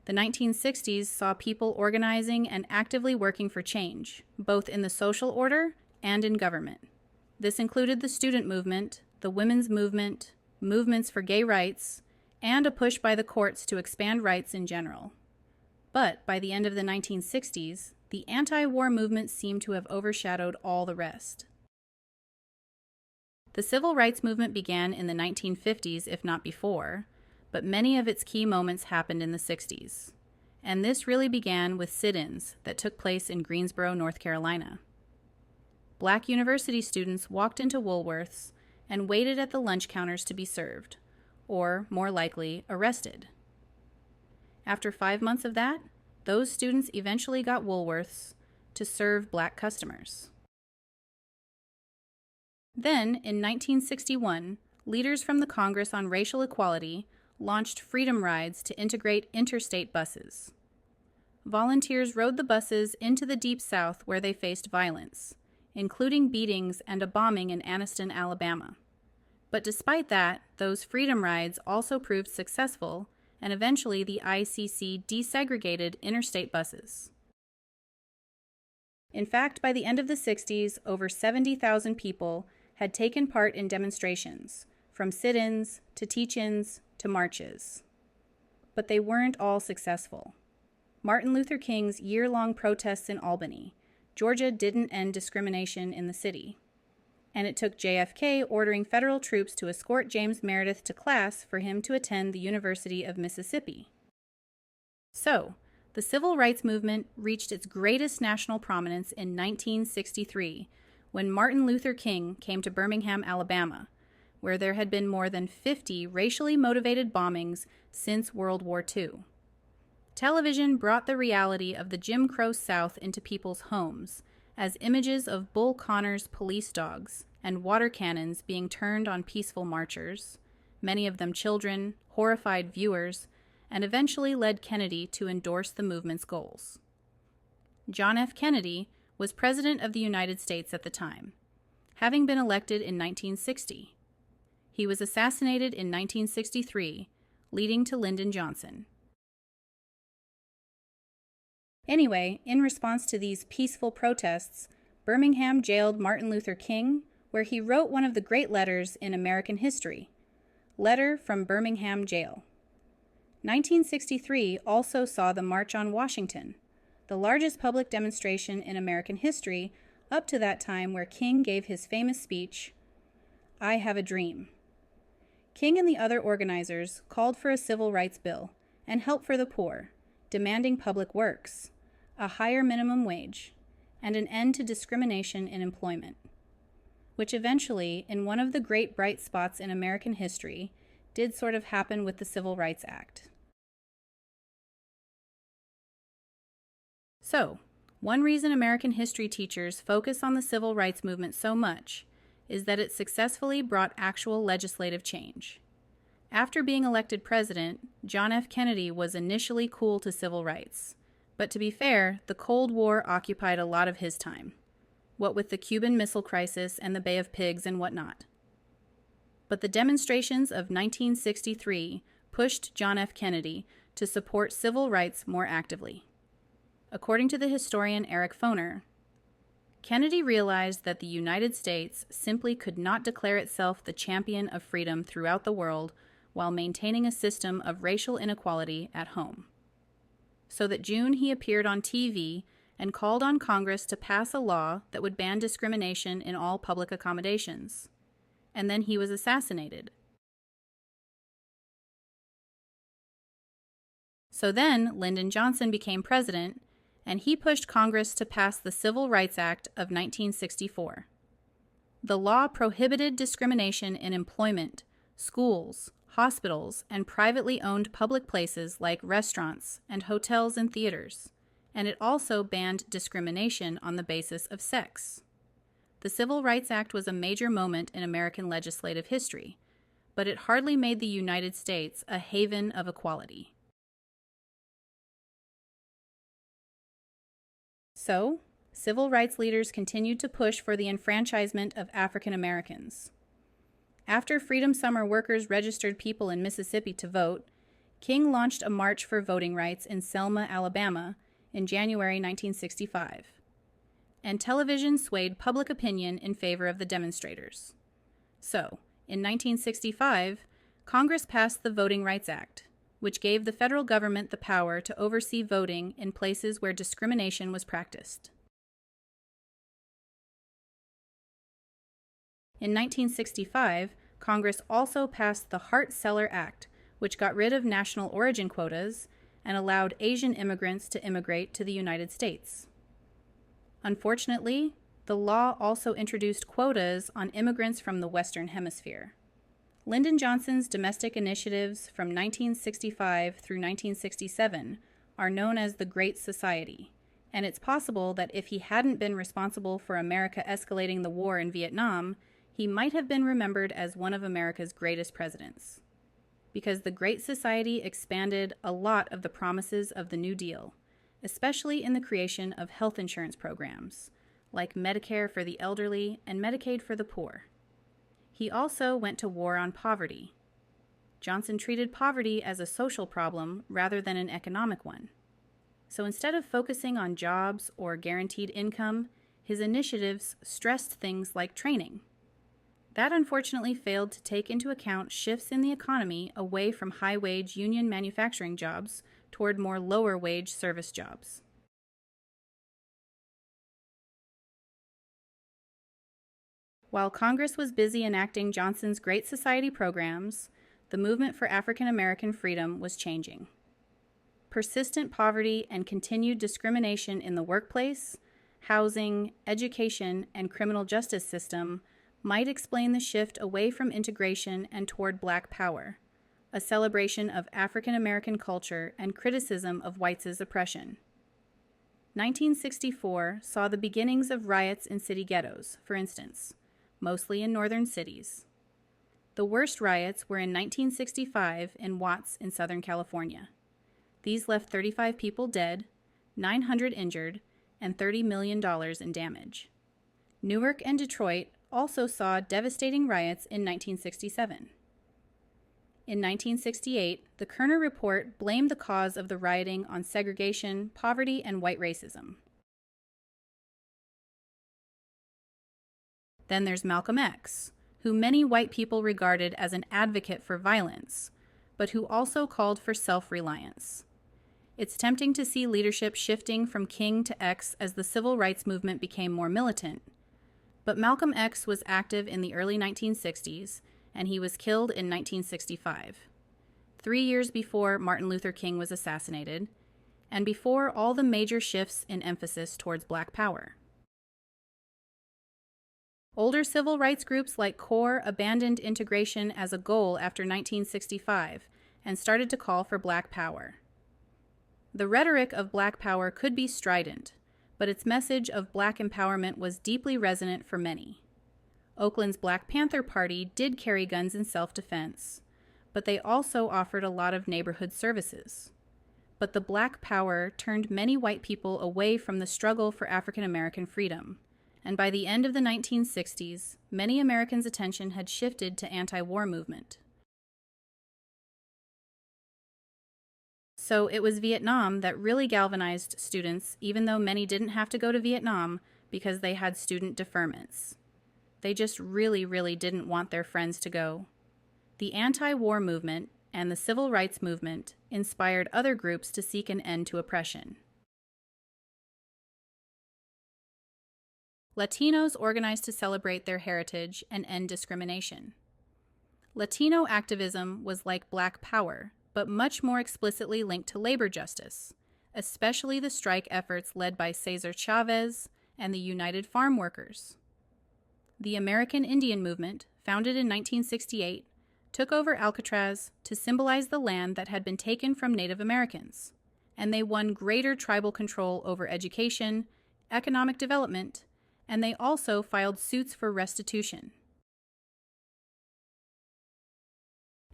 The 1960s saw people organizing and actively working for change, both in the social order and in government. This included the student movement, the women's movement, movements for gay rights, and a push by the courts to expand rights in general. But by the end of the 1960s, the anti-war movement seemed to have overshadowed all the rest. The civil rights movement began in the 1950s, if not before, but many of its key moments happened in the 60s. And this really began with sit-ins that took place in Greensboro, North Carolina. Black university students walked into Woolworths and waited at the lunch counters to be served, or, more likely, arrested. After 5 months of that, those students eventually got Woolworths to serve black customers. Then, in 1961, leaders from the Congress on Racial Equality launched freedom rides to integrate interstate buses. Volunteers rode the buses into the Deep South where they faced violence, including beatings and a bombing in Anniston, Alabama. But despite that, those freedom rides also proved successful, and eventually the ICC desegregated interstate buses. In fact, by the end of the 60s, over 70,000 people had taken part in demonstrations, from sit-ins to teach-ins to marches. But they weren't all successful. Martin Luther King's year-long protests in Albany, Georgia, didn't end discrimination in the city. And it took JFK ordering federal troops to escort James Meredith to class for him to attend the University of Mississippi. So, the civil rights movement reached its greatest national prominence in 1963, when Martin Luther King came to Birmingham, Alabama, where there had been more than 50 racially motivated bombings since World War II. Television brought the reality of the Jim Crow South into people's homes, as images of Bull Connor's police dogs and water cannons being turned on peaceful marchers, many of them children, horrified viewers, and eventually led Kennedy to endorse the movement's goals. John F. Kennedy was President of the United States at the time, having been elected in 1960. He was assassinated in 1963, leading to Lyndon Johnson. Anyway, in response to these peaceful protests, Birmingham jailed Martin Luther King, where he wrote one of the great letters in American history, Letter from Birmingham Jail. 1963 also saw the March on Washington, the largest public demonstration in American history up to that time, where King gave his famous speech, "I Have a Dream." King and the other organizers called for a civil rights bill and help for the poor, demanding public works, a higher minimum wage, and an end to discrimination in employment, which eventually, in one of the great bright spots in American history, did sort of happen with the Civil Rights Act. So, one reason American history teachers focus on the civil rights movement so much is that it successfully brought actual legislative change. After being elected president, John F. Kennedy was initially cool to civil rights. But to be fair, the Cold War occupied a lot of his time, what with the Cuban Missile Crisis and the Bay of Pigs and whatnot. But the demonstrations of 1963 pushed John F. Kennedy to support civil rights more actively. According to the historian Eric Foner, Kennedy realized that the United States simply could not declare itself the champion of freedom throughout the world while maintaining a system of racial inequality at home. So that June he appeared on TV and called on Congress to pass a law that would ban discrimination in all public accommodations. And then he was assassinated. So then Lyndon Johnson became president, and he pushed Congress to pass the Civil Rights Act of 1964. The law prohibited discrimination in employment, schools, hospitals, and privately owned public places like restaurants and hotels and theaters, and it also banned discrimination on the basis of sex. The Civil Rights Act was a major moment in American legislative history, but it hardly made the United States a haven of equality. So, civil rights leaders continued to push for the enfranchisement of African Americans. After Freedom Summer workers registered people in Mississippi to vote, King launched a march for voting rights in Selma, Alabama, in January 1965, and television swayed public opinion in favor of the demonstrators. So, in 1965, Congress passed the Voting Rights Act, which gave the federal government the power to oversee voting in places where discrimination was practiced. In 1965, Congress also passed the Hart-Celler Act, which got rid of national origin quotas and allowed Asian immigrants to immigrate to the United States. Unfortunately, the law also introduced quotas on immigrants from the Western Hemisphere. Lyndon Johnson's domestic initiatives from 1965 through 1967 are known as the Great Society, and it's possible that if he hadn't been responsible for America escalating the war in Vietnam, he might have been remembered as one of America's greatest presidents. Because the Great Society expanded a lot of the promises of the New Deal, especially in the creation of health insurance programs, like Medicare for the elderly and Medicaid for the poor. He also went to war on poverty. Johnson treated poverty as a social problem rather than an economic one. So instead of focusing on jobs or guaranteed income, his initiatives stressed things like training. That unfortunately failed to take into account shifts in the economy away from high-wage union manufacturing jobs toward more lower-wage service jobs. While Congress was busy enacting Johnson's Great Society programs, the movement for African American freedom was changing. Persistent poverty and continued discrimination in the workplace, housing, education, and criminal justice system might explain the shift away from integration and toward Black power, a celebration of African American culture and criticism of whites' oppression. 1964 saw the beginnings of riots in city ghettos, for instance, mostly in northern cities. The worst riots were in 1965 in Watts in Southern California. These left 35 people dead, 900 injured, and $30 million in damage. Newark and Detroit also saw devastating riots in 1967. In 1968, the Kerner Report blamed the cause of the rioting on segregation, poverty, and white racism. Then there's Malcolm X, who many white people regarded as an advocate for violence, but who also called for self-reliance. It's tempting to see leadership shifting from King to X as the civil rights movement became more militant, but Malcolm X was active in the early 1960s, and he was killed in 1965, 3 years before Martin Luther King was assassinated, and before all the major shifts in emphasis towards Black power. Older civil rights groups like CORE abandoned integration as a goal after 1965 and started to call for Black power. The rhetoric of Black power could be strident, but its message of Black empowerment was deeply resonant for many. Oakland's Black Panther Party did carry guns in self-defense, but they also offered a lot of neighborhood services. But the Black power turned many white people away from the struggle for African American freedom, and by the end of the 1960s, many Americans' attention had shifted to anti-war movement. So it was Vietnam that really galvanized students, even though many didn't have to go to Vietnam because they had student deferments. They just really didn't want their friends to go. The anti-war movement and the civil rights movement inspired other groups to seek an end to oppression. Latinos organized to celebrate their heritage and end discrimination. Latino activism was like Black power, but much more explicitly linked to labor justice, especially the strike efforts led by Cesar Chavez and the United Farm Workers. The American Indian movement, founded in 1968, took over Alcatraz to symbolize the land that had been taken from Native Americans, and they won greater tribal control over education, economic development, and they also filed suits for restitution.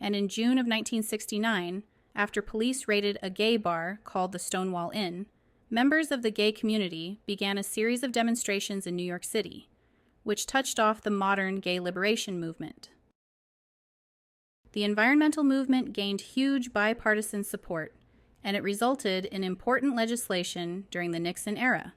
And in June of 1969, after police raided a gay bar called the Stonewall Inn, members of the gay community began a series of demonstrations in New York City, which touched off the modern gay liberation movement. The environmental movement gained huge bipartisan support, and it resulted in important legislation during the Nixon era,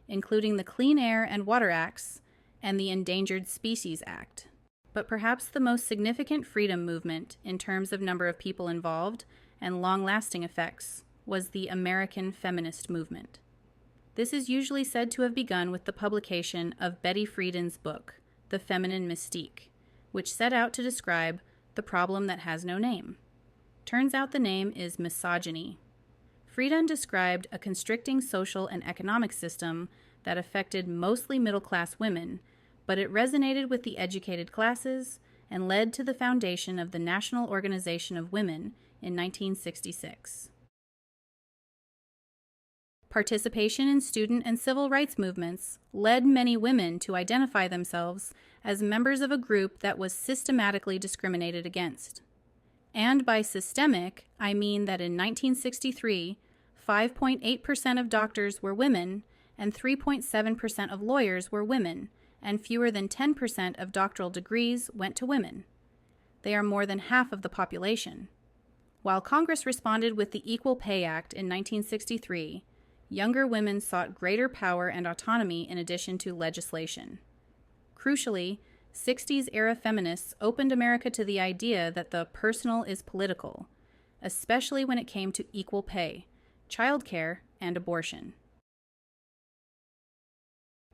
including the Clean Air and Water Acts and the Endangered Species Act. But perhaps the most significant freedom movement in terms of number of people involved and long-lasting effects was the American feminist movement. This is usually said to have begun with the publication of Betty Friedan's book, The Feminine Mystique, which set out to describe the problem that has no name. Turns out the name is misogyny. Friedan described a constricting social and economic system that affected mostly middle-class women, but it resonated with the educated classes and led to the foundation of the National Organization of Women in 1966. Participation in student and civil rights movements led many women to identify themselves as members of a group that was systematically discriminated against. And by systemic, I mean that in 1963, 5.8% of doctors were women and 3.7% of lawyers were women, and fewer than 10% of doctoral degrees went to women. They are more than half of the population. While Congress responded with the Equal Pay Act in 1963, younger women sought greater power and autonomy in addition to legislation. Crucially, 60s-era feminists opened America to the idea that the personal is political, especially when it came to equal pay, childcare, and abortion.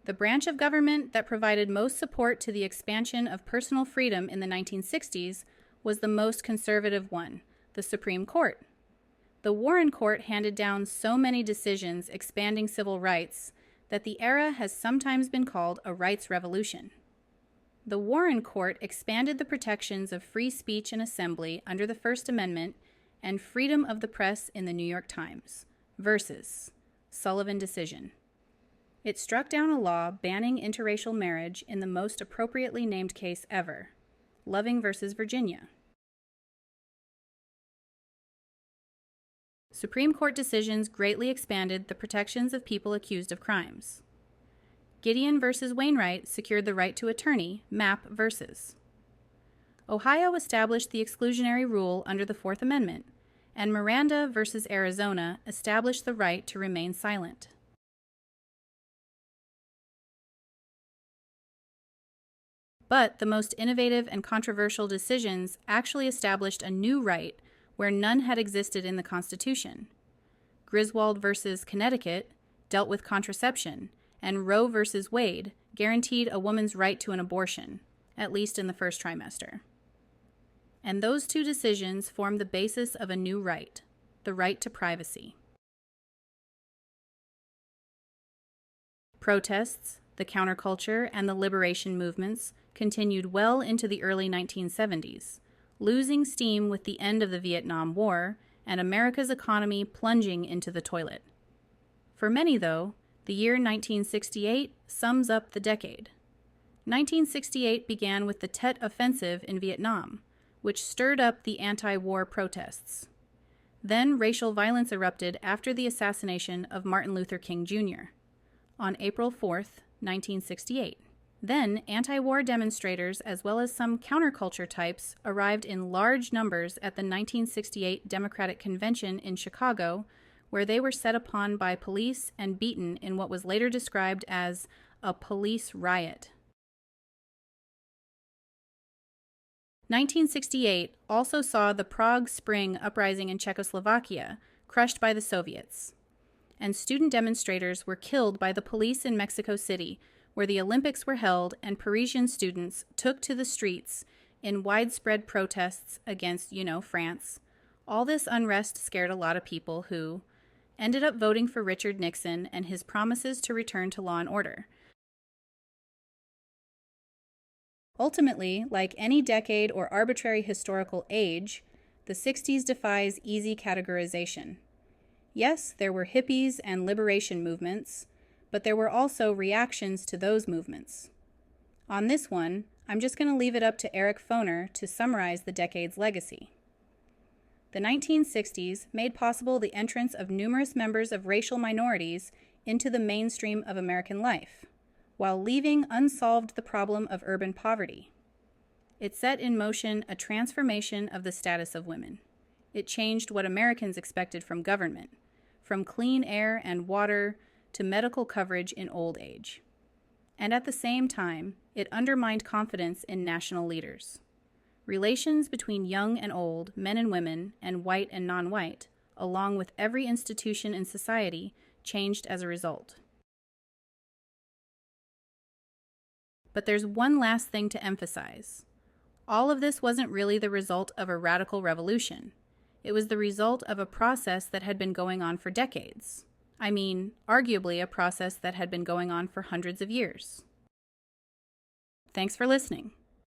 The branch of government that provided most support to the expansion of personal freedom in the 1960s was the most conservative one, the Supreme Court. The Warren Court handed down so many decisions expanding civil rights that the era has sometimes been called a rights revolution. The Warren Court expanded the protections of free speech and assembly under the First Amendment and freedom of the press in the New York Times, versus Sullivan decision. It struck down a law banning interracial marriage in the most appropriately named case ever, Loving versus Virginia. Supreme Court decisions greatly expanded the protections of people accused of crimes. Gideon versus Wainwright secured the right to attorney, Mapp versus. Ohio established the exclusionary rule under the Fourth Amendment, and Miranda versus Arizona established the right to remain silent. But the most innovative and controversial decisions actually established a new right where none had existed in the Constitution. Griswold versus Connecticut dealt with contraception, and Roe versus Wade guaranteed a woman's right to an abortion, at least in the first trimester. And those two decisions formed the basis of a new right, the right to privacy. Protests, the counterculture, and the liberation movements continued well into the early 1970s, losing steam with the end of the Vietnam War and America's economy plunging into the toilet. For many, though, the year 1968 sums up the decade. 1968 began with the Tet Offensive in Vietnam, which stirred up the anti-war protests. Then racial violence erupted after the assassination of Martin Luther King Jr. on April 4th, 1968. Then, anti-war demonstrators, as well as some counterculture types, arrived in large numbers at the 1968 Democratic Convention in Chicago, where they were set upon by police and beaten in what was later described as a police riot. 1968 also saw the Prague Spring uprising in Czechoslovakia, crushed by the Soviets. And student demonstrators were killed by the police in Mexico City, where the Olympics were held and Parisian students took to the streets in widespread protests against, France. All this unrest scared a lot of people who ended up voting for Richard Nixon and his promises to return to law and order. Ultimately, like any decade or arbitrary historical age, the 60s defies easy categorization. Yes, there were hippies and liberation movements, but there were also reactions to those movements. On this one, I'm just going to leave it up to Eric Foner to summarize the decade's legacy. The 1960s made possible the entrance of numerous members of racial minorities into the mainstream of American life, while leaving unsolved the problem of urban poverty. It set in motion a transformation of the status of women. It changed what Americans expected from government, from clean air and water to medical coverage in old age. And at the same time, it undermined confidence in national leaders. Relations between young and old, men and women, and white and non-white, along with every institution in society, changed as a result. But there's one last thing to emphasize. All of this wasn't really the result of a radical revolution. It was the result of a process that had been going on for decades. I mean, arguably a process that had been going on for hundreds of years. Thanks for listening.